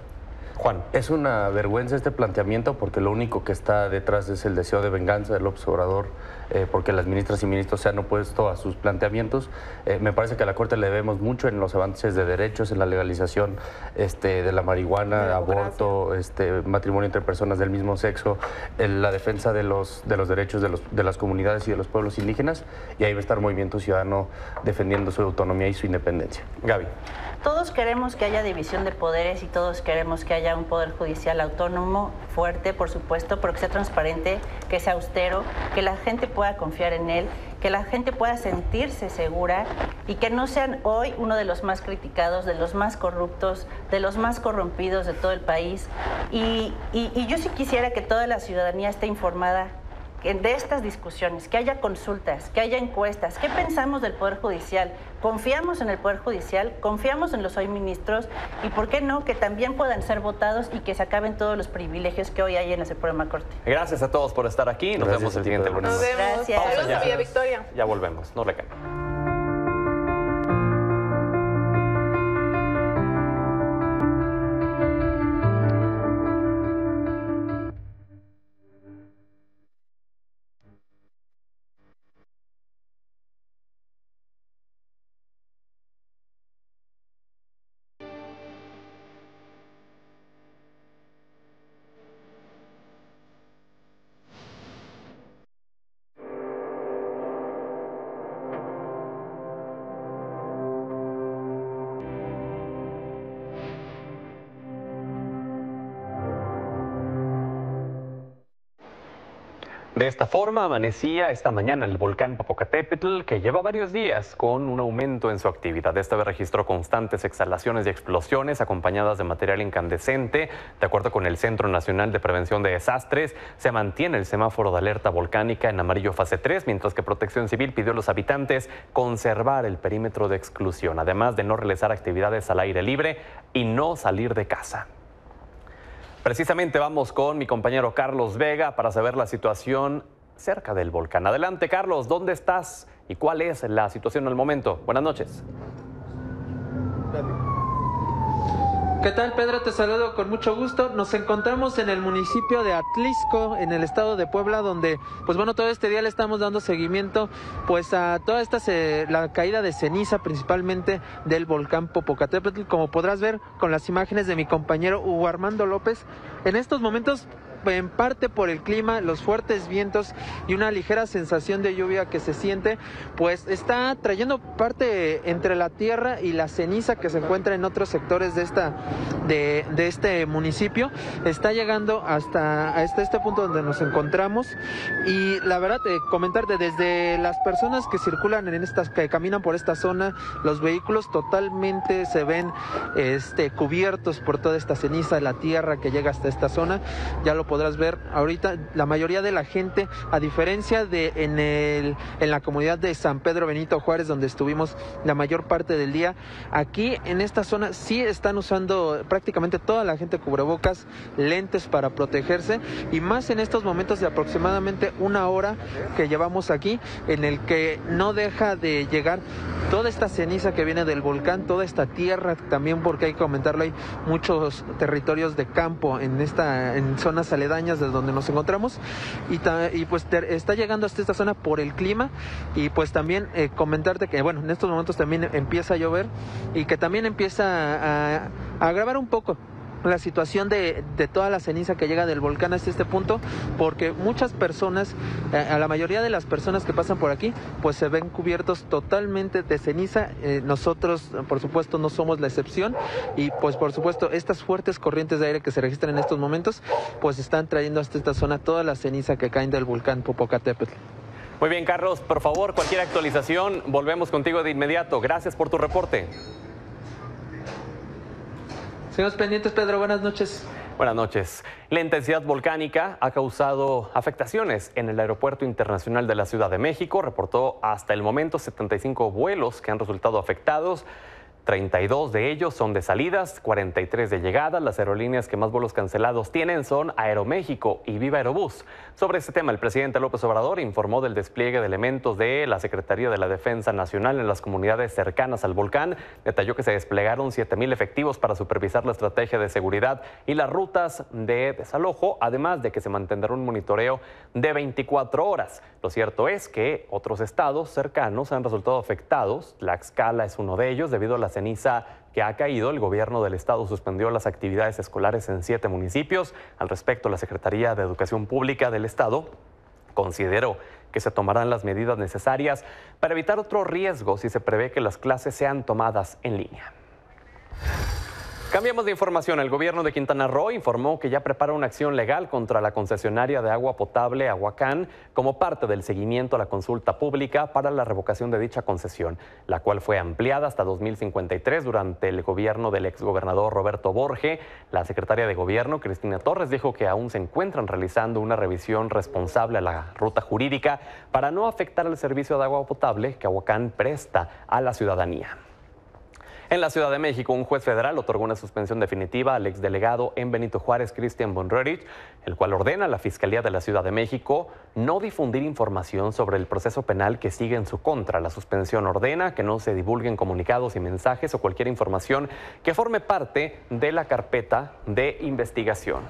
Juan, es una vergüenza este planteamiento porque lo único que está detrás es el deseo de venganza del López Obrador, porque las ministras y ministros se han opuesto a sus planteamientos. Me parece que a la Corte le debemos mucho en los avances de derechos, en la legalización de la marihuana, aborto, matrimonio entre personas del mismo sexo, en la defensa de los derechos de las comunidades y de los pueblos indígenas, y ahí va a estar Movimiento Ciudadano defendiendo su autonomía y su independencia. Gaby. Todos queremos que haya división de poderes y todos queremos que haya un poder judicial autónomo, fuerte, por supuesto, pero que sea transparente, que sea austero, que la gente pueda confiar en él, que la gente pueda sentirse segura y que no sean hoy uno de los más criticados, de los más corruptos, de los más corrompidos de todo el país. Y yo sí quisiera que toda la ciudadanía esté informada de estas discusiones, que haya consultas, que haya encuestas. ¿Qué pensamos del Poder Judicial? ¿Confiamos en el Poder Judicial? ¿Confiamos en los hoy ministros? Y ¿por qué no? Que también puedan ser votados y que se acaben todos los privilegios que hoy hay en la Suprema Corte. Gracias a todos por estar aquí. Nos vemos el siguiente lunes. Nos vemos. Gracias. Saludos a Villa Victoria. Ya volvemos. No le cambien. De esta forma amanecía esta mañana el volcán Popocatépetl, que lleva varios días con un aumento en su actividad. Esta vez registró constantes exhalaciones y explosiones acompañadas de material incandescente. De acuerdo con el Centro Nacional de Prevención de Desastres, se mantiene el semáforo de alerta volcánica en amarillo fase 3, mientras que Protección Civil pidió a los habitantes conservar el perímetro de exclusión, además de no realizar actividades al aire libre y no salir de casa. Precisamente vamos con mi compañero Carlos Vega para saber la situación cerca del volcán. Adelante, Carlos, ¿dónde estás y cuál es la situación al momento? Buenas noches. ¿Qué tal, Pedro? Te saludo con mucho gusto. Nos encontramos en el municipio de Atlixco, en el estado de Puebla, donde, pues bueno, todo este día le estamos dando seguimiento, pues a toda esta la caída de ceniza, principalmente del volcán Popocatépetl, como podrás ver con las imágenes de mi compañero Hugo Armando López. En estos momentos, en parte por el clima, los fuertes vientos y una ligera sensación de lluvia que se siente, pues está trayendo parte entre la tierra y la ceniza que se encuentra en otros sectores de este municipio. Está llegando hasta este punto donde nos encontramos, y la verdad, comentarte, desde las personas que circulan que caminan por esta zona, los vehículos totalmente se ven cubiertos por toda esta ceniza, la tierra que llega hasta esta zona. Ya lo podrás ver ahorita, la mayoría de la gente, a diferencia de en la comunidad de San Pedro Benito Juárez, donde estuvimos la mayor parte del día, aquí en esta zona sí están usando prácticamente toda la gente cubrebocas, lentes para protegerse, y más en estos momentos de aproximadamente una hora que llevamos aquí, en el que no deja de llegar toda esta ceniza que viene del volcán, toda esta tierra también, porque hay que comentarlo, hay muchos territorios de campo en zonas aledañas de donde nos encontramos, y pues está llegando hasta esta zona por el clima. Y pues también comentarte que, bueno, en estos momentos también empieza a llover, y que también empieza a agravar un poco la situación de toda la ceniza que llega del volcán hasta este punto, porque muchas personas, a la mayoría de las personas que pasan por aquí, pues se ven cubiertos totalmente de ceniza. Nosotros, por supuesto, no somos la excepción, y pues por supuesto estas fuertes corrientes de aire que se registran en estos momentos, pues están trayendo hasta esta zona toda la ceniza que cae del volcán Popocatépetl. Muy bien, Carlos, por favor, cualquier actualización, volvemos contigo de inmediato. Gracias por tu reporte. Seguimos pendientes, Pedro. Buenas noches. Buenas noches. La intensidad volcánica ha causado afectaciones en el Aeropuerto Internacional de la Ciudad de México. Reportó hasta el momento 75 vuelos que han resultado afectados. 32 de ellos son de salidas, 43 de llegadas. Las aerolíneas que más vuelos cancelados tienen son Aeroméxico y Viva Aerobús. Sobre este tema, el presidente López Obrador informó del despliegue de elementos de la Secretaría de la Defensa Nacional en las comunidades cercanas al volcán. Detalló que se desplegaron 7,000 efectivos para supervisar la estrategia de seguridad y las rutas de desalojo, además de que se mantendrá un monitoreo de 24 horas. Lo cierto es que otros estados cercanos han resultado afectados. Tlaxcala es uno de ellos. Debido a la ceniza que ha caído, el gobierno del estado suspendió las actividades escolares en 7 municipios. Al respecto, la Secretaría de Educación Pública del estado consideró que se tomarán las medidas necesarias para evitar otros riesgos y se prevé que las clases sean tomadas en línea. Cambiamos de información. El gobierno de Quintana Roo informó que ya prepara una acción legal contra la concesionaria de agua potable Aguacán como parte del seguimiento a la consulta pública para la revocación de dicha concesión, la cual fue ampliada hasta 2053 durante el gobierno del exgobernador Roberto Borge. La secretaria de Gobierno, Cristina Torres, dijo que aún se encuentran realizando una revisión responsable a la ruta jurídica para no afectar el servicio de agua potable que Aguacán presta a la ciudadanía. En la Ciudad de México, un juez federal otorgó una suspensión definitiva al exdelegado en Benito Juárez, Cristian Bonrerich, el cual ordena a la Fiscalía de la Ciudad de México no difundir información sobre el proceso penal que sigue en su contra. La suspensión ordena que no se divulguen comunicados y mensajes o cualquier información que forme parte de la carpeta de investigación.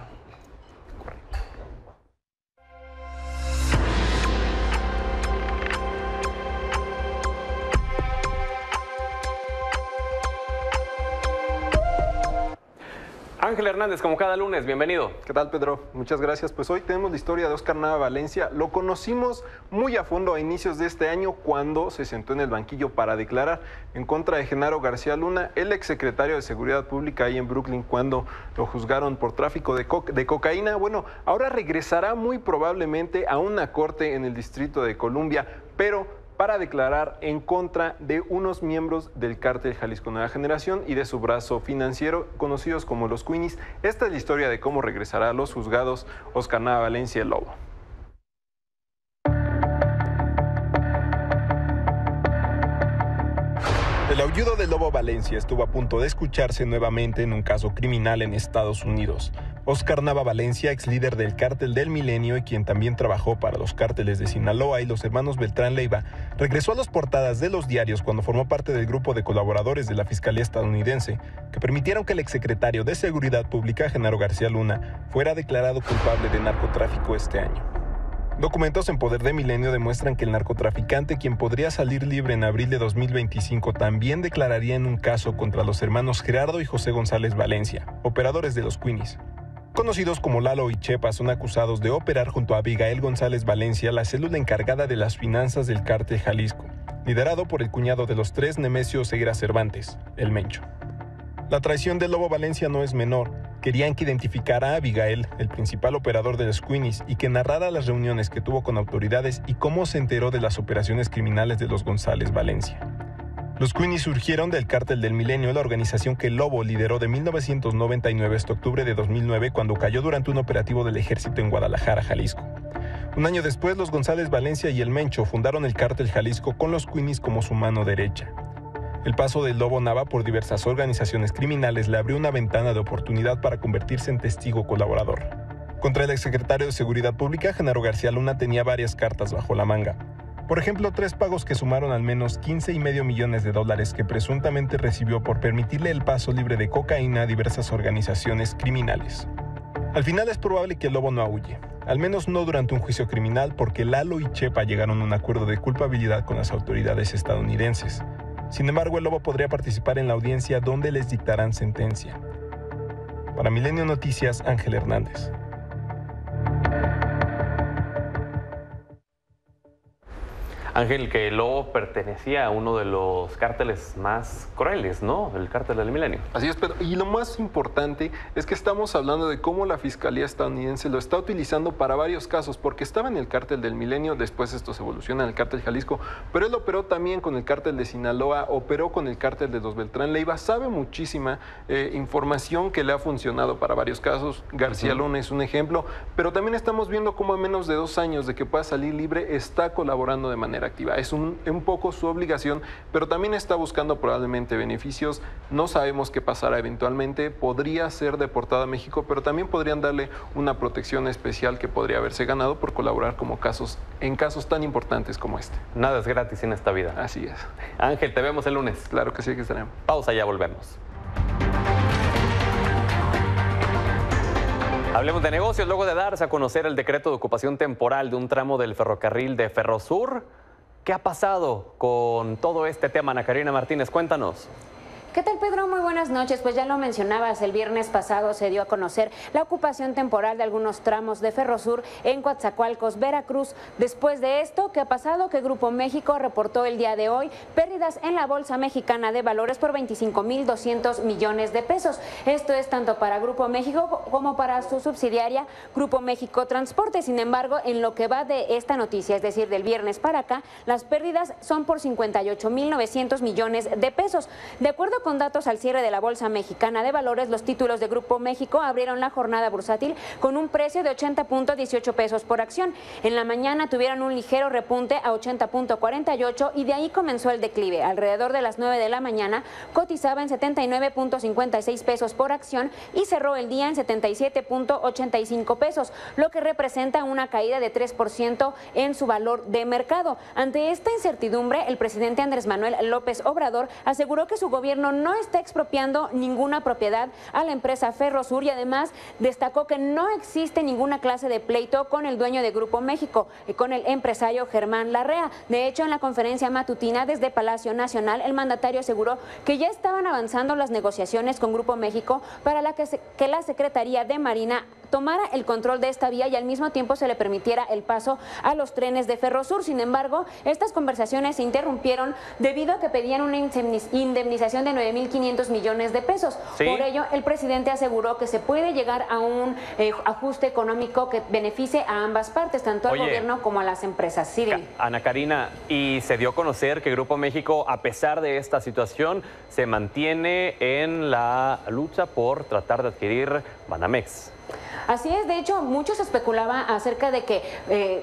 Ángel Hernández, como cada lunes, bienvenido. ¿Qué tal, Pedro? Muchas gracias. Pues hoy tenemos la historia de Óscar Nava Valencia. Lo conocimos muy a fondo a inicios de este año cuando se sentó en el banquillo para declarar en contra de Genaro García Luna, el exsecretario de Seguridad Pública ahí en Brooklyn, cuando lo juzgaron por tráfico de cocaína. Bueno, ahora regresará muy probablemente a una corte en el Distrito de Columbia, pero para declarar en contra de unos miembros del cártel Jalisco Nueva Generación y de su brazo financiero, conocidos como los Queenies. Esta es la historia de cómo regresará a los juzgados Óscar Nava Valencia, el Lobo. El aullido del Lobo Valencia estuvo a punto de escucharse nuevamente en un caso criminal en Estados Unidos. Óscar Nava Valencia, ex líder del Cártel del Milenio y quien también trabajó para los cárteles de Sinaloa y los hermanos Beltrán Leiva, regresó a las portadas de los diarios cuando formó parte del grupo de colaboradores de la Fiscalía estadounidense que permitieron que el exsecretario de Seguridad Pública, Genaro García Luna, fuera declarado culpable de narcotráfico este año. Documentos en poder de Milenio demuestran que el narcotraficante, quien podría salir libre en abril de 2025, también declararía en un caso contra los hermanos Gerardo y José González Valencia, operadores de los Queenies. Conocidos como Lalo y Chepa, son acusados de operar junto a Abigail González Valencia, la célula encargada de las finanzas del cártel Jalisco, liderado por el cuñado de los tres, Nemesio Ceguera Cervantes, el Mencho. La traición del Lobo Valencia no es menor. Querían que identificara a Abigail, el principal operador de los Queenies, y que narrara las reuniones que tuvo con autoridades y cómo se enteró de las operaciones criminales de los González Valencia. Los Queenies surgieron del Cártel del Milenio, la organización que el Lobo lideró de 1999 hasta octubre de 2009, cuando cayó durante un operativo del ejército en Guadalajara, Jalisco. Un año después, los González Valencia y el Mencho fundaron el Cártel Jalisco con los Queenies como su mano derecha. El paso del Lobo Nava por diversas organizaciones criminales le abrió una ventana de oportunidad para convertirse en testigo colaborador. Contra el exsecretario de Seguridad Pública, Genaro García Luna, tenía varias cartas bajo la manga. Por ejemplo, 3 pagos que sumaron al menos $15.5 millones que presuntamente recibió por permitirle el paso libre de cocaína a diversas organizaciones criminales. Al final es probable que el Lobo no huye, al menos no durante un juicio criminal, porque Lalo y Chepa llegaron a un acuerdo de culpabilidad con las autoridades estadounidenses. Sin embargo, el Lobo podría participar en la audiencia donde les dictarán sentencia. Para Milenio Noticias, Ángel Hernández. Ángel, que el Lobo pertenecía a uno de los cárteles más crueles, ¿no? El Cártel del Milenio. Así es, Pedro. Y lo más importante es que estamos hablando de cómo la Fiscalía estadounidense lo está utilizando para varios casos, porque estaba en el Cártel del Milenio, después esto se evoluciona en el Cártel Jalisco, pero él operó también con el Cártel de Sinaloa, operó con el Cártel de los Beltrán Leiva, sabe muchísima información que le ha funcionado para varios casos. García Luna es un ejemplo, pero también estamos viendo cómo a menos de 2 años de que pueda salir libre, está colaborando de manera activa. Es un poco su obligación, pero también está buscando probablemente beneficios. No sabemos qué pasará eventualmente. Podría ser deportado a México, pero también podrían darle una protección especial que podría haberse ganado por colaborar en casos tan importantes como este. Nada es gratis en esta vida. Así es. Ángel, te vemos el lunes. Claro que sí, que estaremos. Pausa, ya volvemos. Hablemos de negocios. Luego de darse a conocer el decreto de ocupación temporal de un tramo del ferrocarril de Ferrosur, ¿qué ha pasado con todo este tema? Ana Karina Martínez, cuéntanos. ¿Qué tal, Pedro? Muy buenas noches. Pues ya lo mencionabas, el viernes pasado se dio a conocer la ocupación temporal de algunos tramos de Ferrosur en Coatzacoalcos, Veracruz. Después de esto, ¿qué ha pasado? Que Grupo México reportó el día de hoy pérdidas en la Bolsa Mexicana de Valores por 25.200 millones de pesos. Esto es tanto para Grupo México como para su subsidiaria Grupo México Transporte. Sin embargo, en lo que va de esta noticia, es decir, del viernes para acá, las pérdidas son por 58.900 millones de pesos. De acuerdo con datos al cierre de la Bolsa Mexicana de Valores, los títulos de Grupo México abrieron la jornada bursátil con un precio de 80.18 pesos por acción. En la mañana tuvieron un ligero repunte a 80.48 y de ahí comenzó el declive. Alrededor de las 9 de la mañana cotizaba en 79.56 pesos por acción y cerró el día en 77.85 pesos, lo que representa una caída de 3% en su valor de mercado. Ante esta incertidumbre, el presidente Andrés Manuel López Obrador aseguró que su gobierno no está expropiando ninguna propiedad a la empresa Ferrosur y además destacó que no existe ninguna clase de pleito con el dueño de Grupo México, con el empresario Germán Larrea. De hecho, en la conferencia matutina desde Palacio Nacional, el mandatario aseguró que ya estaban avanzando las negociaciones con Grupo México para que la Secretaría de Marina tomara el control de esta vía y al mismo tiempo se le permitiera el paso a los trenes de Ferrosur. Sin embargo, estas conversaciones se interrumpieron debido a que pedían una indemnización de 9.500 millones de pesos. ¿Sí? Por ello, el presidente aseguró que se puede llegar a un ajuste económico que beneficie a ambas partes, tanto al gobierno como a las empresas. Sí, Ana Karina, y se dio a conocer que Grupo México, a pesar de esta situación, se mantiene en la lucha por tratar de adquirir Banamex. Así es, de hecho, muchos especulaban acerca de que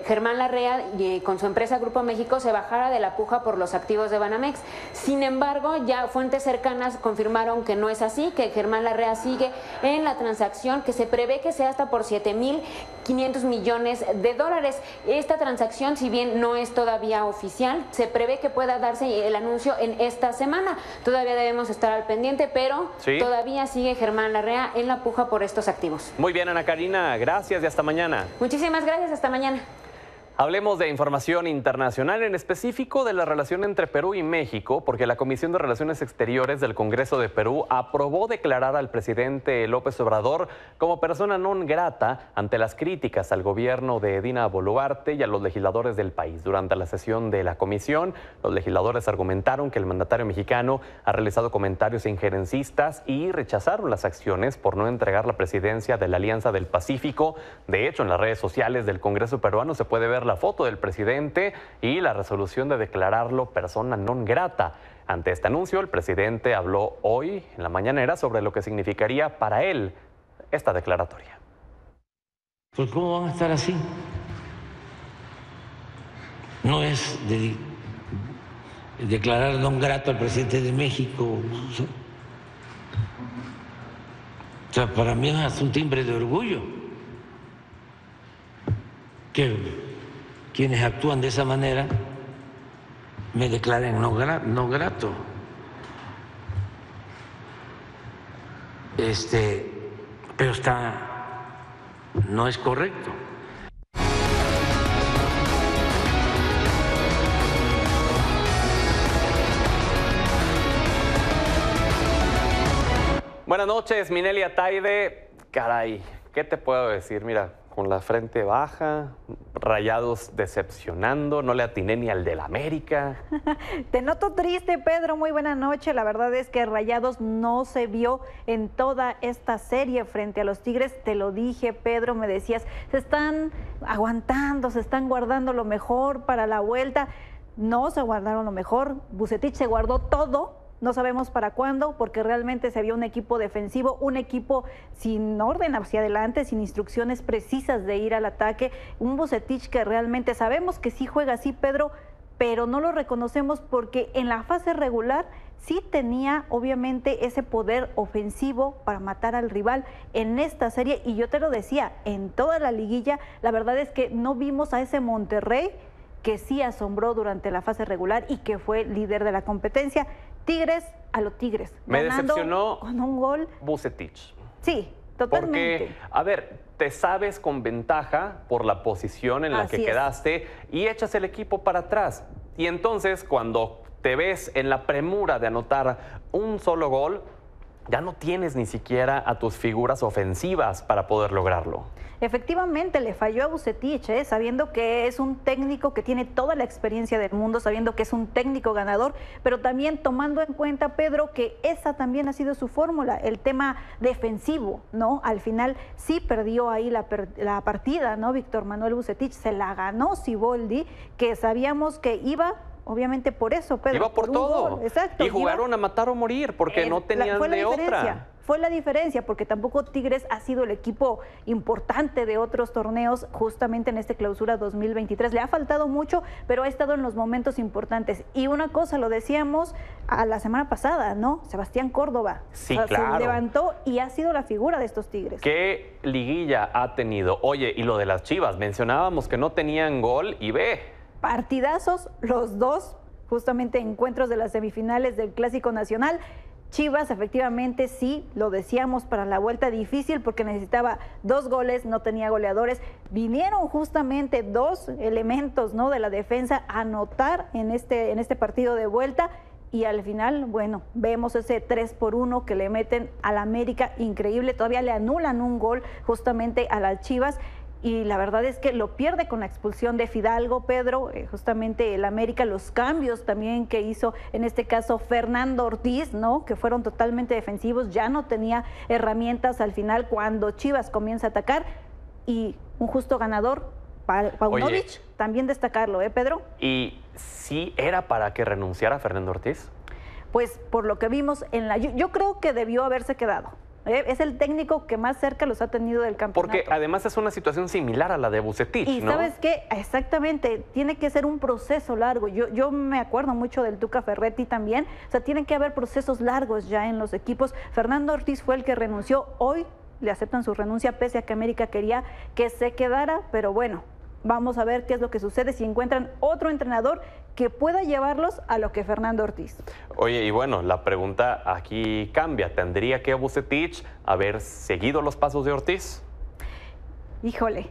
Germán Larrea con su empresa Grupo México se bajara de la puja por los activos de Banamex. Sin embargo, ya fuentes cercanas confirmaron que no es así, que Germán Larrea sigue en la transacción, que se prevé que sea hasta por 7.500 millones de dólares. Esta transacción, si bien no es todavía oficial, se prevé que pueda darse el anuncio en esta semana. Todavía debemos estar al pendiente, pero todavía sigue Germán Larrea en la puja por estos activos. Muy bien, Ana Karina, gracias y hasta mañana. Muchísimas gracias, hasta mañana. Hablemos de información internacional, en específico de la relación entre Perú y México, porque la Comisión de Relaciones Exteriores del Congreso de Perú aprobó declarar al presidente López Obrador como persona non grata ante las críticas al gobierno de Dina Boluarte y a los legisladores del país. Durante la sesión de la comisión, los legisladores argumentaron que el mandatario mexicano ha realizado comentarios injerencistas y rechazaron las acciones por no entregar la presidencia de la Alianza del Pacífico. De hecho, en las redes sociales del Congreso peruano se puede ver la foto del presidente y la resolución de declararlo persona non grata. Ante este anuncio, el presidente habló hoy en la mañanera sobre lo que significaría para él esta declaratoria. Pues ¿cómo van a estar así? No es de declarar non grato al presidente de México. O sea, para mí es un timbre de orgullo que quienes actúan de esa manera me declaren no grato. Pero no es correcto. Buenas noches, Minelia Taide. Caray, ¿qué te puedo decir? Mira, con la frente baja, Rayados decepcionando, no le atiné ni al del América. Te noto triste, Pedro, muy buena noche. La verdad es que Rayados no se vio en toda esta serie frente a los Tigres. Te lo dije, Pedro, me decías, se están aguantando, se están guardando lo mejor para la vuelta. No se guardaron lo mejor, Vucetich se guardó todo. No sabemos para cuándo, porque realmente se vio un equipo defensivo, un equipo sin orden hacia adelante, sin instrucciones precisas de ir al ataque. Un Vucetich que realmente sabemos que sí juega así, Pedro, pero no lo reconocemos porque en la fase regular sí tenía obviamente ese poder ofensivo para matar al rival. En esta serie, y yo te lo decía, en toda la liguilla, la verdad es que no vimos a ese Monterrey que sí asombró durante la fase regular y que fue líder de la competencia. Tigres a los Tigres. Me decepcionó con un gol. Vucetich. Sí, totalmente. Porque, a ver, te sabes con ventaja por la posición en la que quedaste y echas el equipo para atrás. Y entonces, cuando te ves en la premura de anotar un solo gol, ya no tienes ni siquiera a tus figuras ofensivas para poder lograrlo. Efectivamente, le falló a Vucetich, sabiendo que es un técnico que tiene toda la experiencia del mundo, sabiendo que es un técnico ganador, pero también tomando en cuenta, Pedro, que esa también ha sido su fórmula, el tema defensivo, ¿no? Al final sí perdió ahí la partida, ¿no? Víctor Manuel Vucetich se la ganó Siboldi, que sabíamos que iba... Obviamente por eso, Pedro. Iba por todo. Exacto. Y jugaron a matar o morir porque no tenían de otra. Fue la diferencia, porque tampoco Tigres ha sido el equipo importante de otros torneos justamente en este clausura 2023. Le ha faltado mucho, pero ha estado en los momentos importantes. Y una cosa, lo decíamos a la semana pasada, ¿no? Sebastián Córdoba. Sí, claro. Se levantó y ha sido la figura de estos Tigres. ¿Qué liguilla ha tenido? Oye, y lo de las Chivas, mencionábamos que no tenían gol y ve... Partidazos, los dos, justamente encuentros de las semifinales del Clásico Nacional. Chivas efectivamente sí, lo decíamos, para la vuelta difícil porque necesitaba 2 goles, no tenía goleadores. Vinieron justamente 2 elementos, ¿no?, de la defensa a anotar en este partido de vuelta y al final, bueno, vemos ese 3-1 que le meten al América, increíble. Todavía le anulan un gol justamente a las Chivas. Y la verdad es que lo pierde con la expulsión de Fidalgo, Pedro, justamente el América, los cambios también que hizo en este caso Fernando Ortiz, ¿no?, que fueron totalmente defensivos, ya no tenía herramientas al final cuando Chivas comienza a atacar, y un justo ganador, Paunovic, también destacarlo, Pedro. ¿Y sí era para que renunciara Fernando Ortiz? Pues por lo que vimos yo creo que debió haberse quedado. Es el técnico que más cerca los ha tenido del campeonato. Porque además es una situación similar a la de Vucetich, y ¿no? ¿sabes qué? Exactamente, tiene que ser un proceso largo. Yo me acuerdo mucho del Tuca Ferretti también. O sea, tienen que haber procesos largos ya en los equipos. Fernando Ortiz fue el que renunció. Hoy le aceptan su renuncia pese a que América quería que se quedara, pero bueno, vamos a ver qué es lo que sucede si encuentran otro entrenador que pueda llevarlos a lo que Fernando Ortiz. Oye, y bueno, la pregunta aquí cambia. ¿Tendría que Vucetich haber seguido los pasos de Ortiz? Híjole,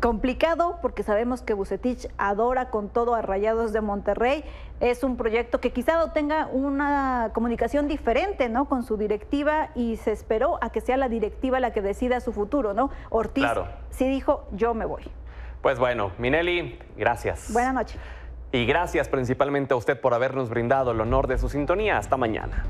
complicado porque sabemos que Vucetich adora con todo a Rayados de Monterrey. Es un proyecto que quizá tenga una comunicación diferente, ¿no?, con su directiva, y se esperó a que sea la directiva la que decida su futuro, ¿no? Ortiz sí dijo, yo me voy. Pues bueno, Minelli, gracias. Buenas noches. Y gracias principalmente a usted por habernos brindado el honor de su sintonía. Hasta mañana.